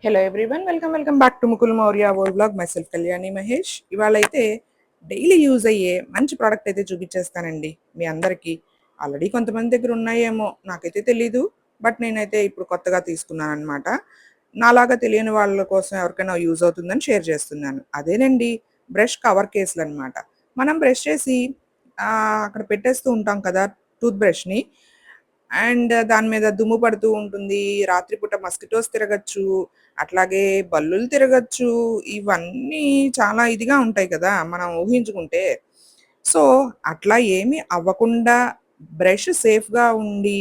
Hello everyone, welcome back to Mukul Maurya world blog. My self Kalyani Mahesh. ఇవాళ అయితే daily use అయ్యే మంచి ప్రోడక్ట్ అయితే చూపించేస్తానండి మీ అందరికీ. ఆల్రెడీ కొంతమంది దగ్గర ఉన్నాయేమో నాకైతే తెలీదు, బట్ నేనైతే ఇప్పుడు కొత్తగా తీసుకున్నాను అనమాట. నాలాగా తెలియని వాళ్ళ కోసం ఎవరికైనా యూజ్ అవుతుందని షేర్ చేస్తున్నాను. అదేనండి, బ్రష్ కవర్ కేసులు అనమాట. మనం బ్రష్ చేసి అక్కడ పెట్టేస్తూ ఉంటాం కదా టూత్ బ్రష్ని. అండ్ దాని మీద దుమ్ము పడుతూ ఉంటుంది. రాత్రిపూట మస్కిటోస్ తిరగచ్చు. అట్లాగే బల్లులు తిరగచ్చు. ఇవన్నీ చాలా ఇదిగా ఉంటాయి కదా మనం ఊహించుకుంటే. సో, అట్లా ఏమీ అవ్వకుండా బ్రష్ సేఫ్‌గా ఉండి,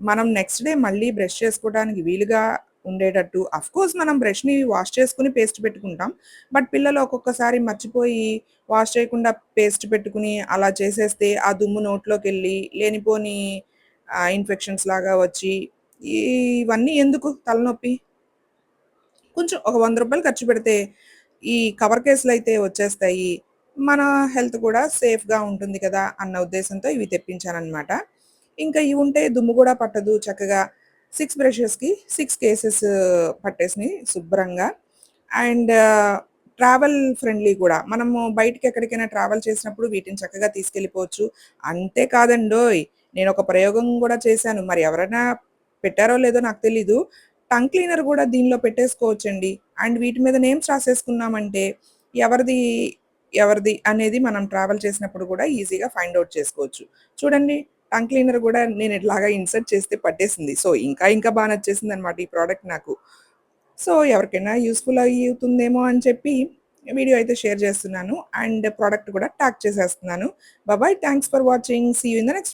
మనం నెక్స్ట్ డే మళ్ళీ బ్రష్ చేసుకోవడానికి వీలుగా ఉండేటట్టు, అఫ్‌కోర్స్ మనం బ్రష్‌ని వాష్ చేసుకొని పేస్ట్ పెట్టుకుంటాం. బట్ పిల్లలు ఒక్కొక్కసారి మర్చిపోయి వాష్ చేయకుండా పేస్ట్ పెట్టుకుని అలా చేసేస్తే ఆ దుమ్ము నోట్లోకెళ్ళి లేనిపోని ఇన్ఫెక్షన్స్ లాగా వచ్చి ఇవన్నీ ఎందుకు తలనొప్పి. కొంచెం ఒక రూ. 100 ఖర్చు పెడితే ఈ కవర్ కేసులయితే వచ్చేస్తాయి. మన హెల్త్ కూడా సేఫ్‌గా ఉంటుంది కదా అన్న ఉద్దేశంతో ఇవి తెప్పించాననమాట. ఇంకా ఇవుంటే దుమ్ము గూడా పట్టదు చక్కగా. 6 బ్రషెస్‌కి 6 కేసెస్ పట్టేసినియి శుభ్రంగా. అండ్ ట్రావెల్ ఫ్రెండ్లీ గూడా. మనము బయటికెక్కడికైనా ట్రావెల్ చేసినప్పుడు వీటిని చక్కగా తీసుకెళ్ళిపోవచ్చు. అంతే కాదండోయ్! నేనొక ప్రయోగం గూడా చేశాను. మరి ఎవరైనా పెట్టారో లేదో నాకు తెలీదు. టంగ్ క్లీనర్ గూడా దీనిలో పెట్టేసుకోవచ్చండి. అండ్ వీటి మీద నేమ్స్ రాసేసుకున్నామంటే ఎవరిది, ఎవరిది అనేది మనం ట్రావెల్ చేసినప్పుడు గూడా ఈజీగా ఫైండ్ ఔట్ చేసుకోవచ్చు. చూడండి, టంగ్ క్లీనర్ గూడా నేను ఇట్లాగా ఇన్సర్ట్ చేస్తే పట్టేసింది. సో, ఇంకా బా నచ్చేసిందనమాట ఈ ప్రొడక్ట్ నాకు. సో, ఎవరికైనా యూజ్‌ఫుల్ అయ్యుతుందేమో అని చెప్పి వీడియో అయితే షేర్ చేస్తున్నాను. అండ్ ప్రొడక్ట్ కూడా ట్యాగ్ చేసేస్తున్నాను. Bye. Thanks for watching. See you in the next